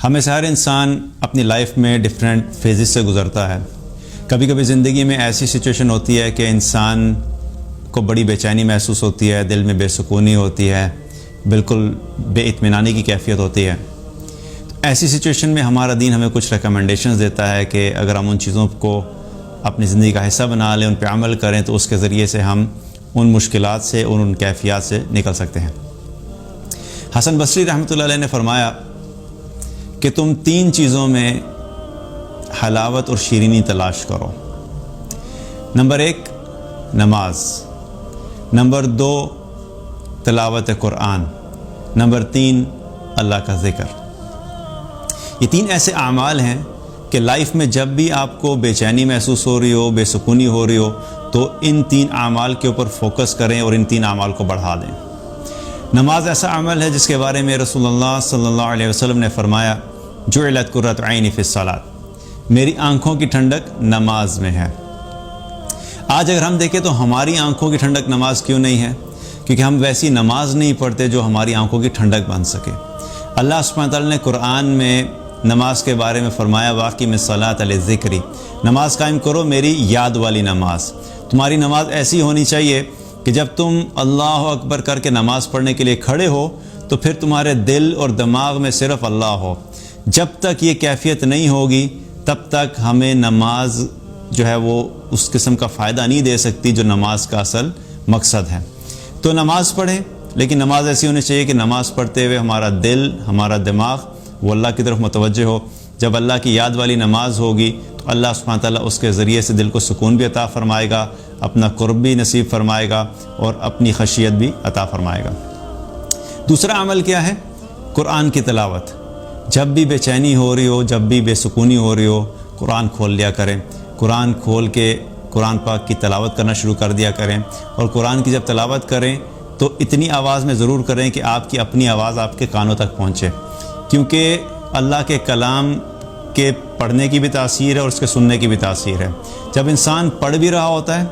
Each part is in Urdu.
ہم میں سے ہر انسان اپنی لائف میں ڈفرینٹ فیزز سے گزرتا ہے. کبھی کبھی زندگی میں ایسی سچویشن ہوتی ہے کہ انسان کو بڑی بے چینی محسوس ہوتی ہے، دل میں بے سکونی ہوتی ہے، بالکل بے اطمینانی کی کیفیت ہوتی ہے. ایسی سچویشن میں ہمارا دین ہمیں کچھ ریکمنڈیشنز دیتا ہے کہ اگر ہم ان چیزوں کو اپنی زندگی کا حصہ بنا لیں، ان پہ عمل کریں، تو اس کے ذریعے سے ہم ان مشکلات سے اور ان کیفیات سے نکل سکتے ہیں. حسن بصری رحمۃ اللہ علیہ نے فرمایا کہ تم 3 چیزوں میں حلاوت اور شیرینی تلاش کرو. نمبر 1 نماز، نمبر 2 تلاوت قرآن، نمبر 3 اللہ کا ذکر. یہ 3 ایسے اعمال ہیں کہ لائف میں جب بھی آپ کو بے چینی محسوس ہو رہی ہو، بے سکونی ہو رہی ہو، تو ان 3 اعمال کے اوپر فوکس کریں اور ان 3 اعمال کو بڑھا دیں. نماز ایسا عمل ہے جس کے بارے میں رسول اللہ صلی اللہ علیہ وسلم نے فرمایا جعلت قرۃ عینی فی الصلاۃ، میری آنکھوں کی ٹھنڈک نماز میں ہے. آج اگر ہم دیکھیں تو ہماری آنکھوں کی ٹھنڈک نماز کیوں نہیں ہے؟ کیونکہ ہم ویسی نماز نہیں پڑھتے جو ہماری آنکھوں کی ٹھنڈک بن سکے. اللہ سبحانہ تعالیٰ نے قرآن میں نماز کے بارے میں فرمایا واقیم الصلاۃ لذکری، نماز قائم کرو میری یاد والی نماز. تمہاری نماز ایسی ہونی چاہیے کہ جب تم اللہ اکبر کر کے نماز پڑھنے کے لیے کھڑے ہو تو پھر تمہارے دل اور دماغ میں صرف اللہ ہو. جب تک یہ کیفیت نہیں ہوگی تب تک ہمیں نماز جو ہے وہ اس قسم کا فائدہ نہیں دے سکتی جو نماز کا اصل مقصد ہے. تو نماز پڑھیں، لیکن نماز ایسی ہونی چاہیے کہ نماز پڑھتے ہوئے ہمارا دل، ہمارا دماغ وہ اللہ کی طرف متوجہ ہو. جب اللہ کی یاد والی نماز ہوگی تو اللہ سبحانہ تعالیٰ اس کے ذریعے سے دل کو سکون بھی عطا فرمائے گا، اپنا قرب بھی نصیب فرمائے گا اور اپنی خشیت بھی عطا فرمائے گا. دوسرا عمل کیا ہے؟ قرآن کی تلاوت. جب بھی بے چینی ہو رہی ہو، جب بھی بے سکونی ہو رہی ہو، قرآن کھول لیا کریں. قرآن کھول کے قرآن پاک کی تلاوت کرنا شروع کر دیا کریں. اور قرآن کی جب تلاوت کریں تو اتنی آواز میں ضرور کریں کہ آپ کی اپنی آواز آپ کے کانوں تک پہنچے، کیونکہ اللہ کے کلام کے پڑھنے کی بھی تاثیر ہے اور اس کے سننے کی بھی تاثیر ہے. جب انسان پڑھ بھی رہا ہوتا ہے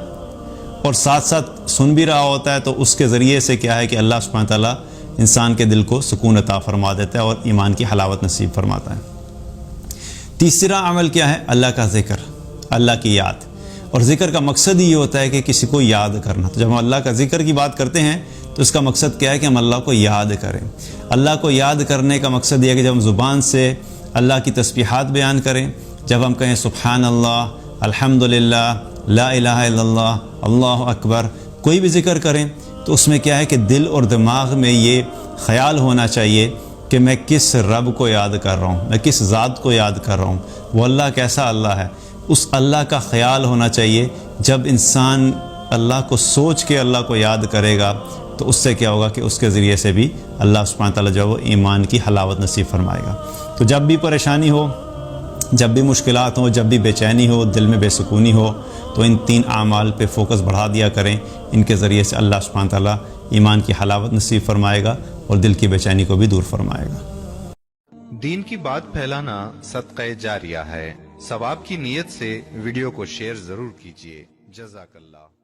اور ساتھ ساتھ سن بھی رہا ہوتا ہے تو اس کے ذریعے سے کیا ہے کہ اللہ سبحانہ تعالیٰ انسان کے دل کو سکون عطا فرما دیتا ہے اور ایمان کی حلاوت نصیب فرماتا ہے. تیسرا عمل کیا ہے؟ اللہ کا ذکر، اللہ کی یاد. اور ذکر کا مقصد ہی یہ ہوتا ہے کہ کسی کو یاد کرنا. تو جب ہم اللہ کا ذکر کی بات کرتے ہیں تو اس کا مقصد کیا ہے کہ ہم اللہ کو یاد کریں. اللہ کو یاد کرنے کا مقصد یہ ہے کہ جب ہم زبان سے اللہ کی تسبیحات بیان کریں، جب ہم کہیں سبحان اللہ، الحمدللہ، لا الہ الا اللہ، اللہ اکبر، کوئی بھی ذکر کریں تو اس میں کیا ہے کہ دل اور دماغ میں یہ خیال ہونا چاہیے کہ میں کس رب کو یاد کر رہا ہوں، میں کس ذات کو یاد کر رہا ہوں، وہ اللہ کیسا اللہ ہے. اس اللہ کا خیال ہونا چاہیے. جب انسان اللہ کو سوچ کے اللہ کو یاد کرے گا تو اس سے کیا ہوگا کہ اس کے ذریعے سے بھی اللہ سبحانہ تعالیٰ جو ہے وہ ایمان کی حلاوت نصیب فرمائے گا. تو جب بھی پریشانی ہو، جب بھی مشکلات ہوں، جب بھی بے چینی ہو، دل میں بے سکونی ہو، تو ان 3 اعمال پہ فوکس بڑھا دیا کریں. ان کے ذریعے سے اللہ سبحانہ تعالیٰ ایمان کی حلاوت نصیب فرمائے گا اور دل کی بے چینی کو بھی دور فرمائے گا. دین کی بات پھیلانا صدقہ جاریہ ہے. ثواب کی نیت سے ویڈیو کو شیئر ضرور کیجیے. جزاک اللہ.